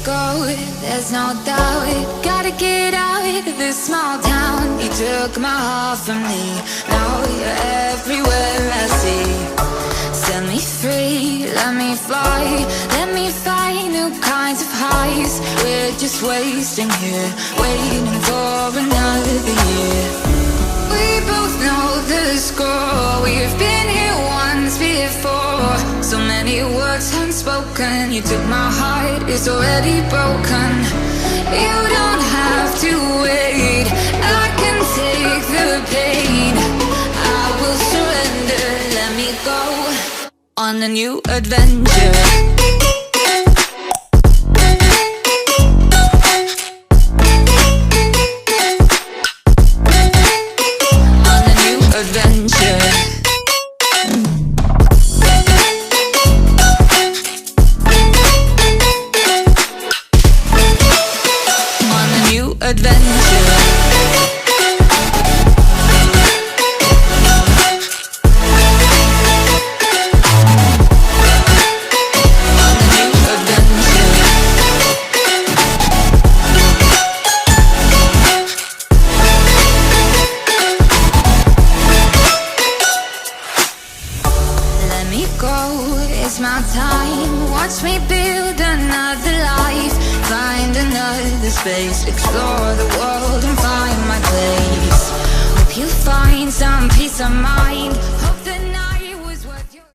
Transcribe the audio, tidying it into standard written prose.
go, there's no doubt. Gotta get out of this small town. You took my heart from me, now you're everywhere I see. Set me free, let me fly, let me find new kinds of highs. We're just wasting here, waiting for another year. We both know the score, we've been here once before. So many words unspoken, you took my heart, it's already broken. You don't have to wait, I can take the pain. I will surrender, let me go on a new adventure. It's my time, watch me build another life. Find another space, explore the world and find my place. Hope you find some peace of mind.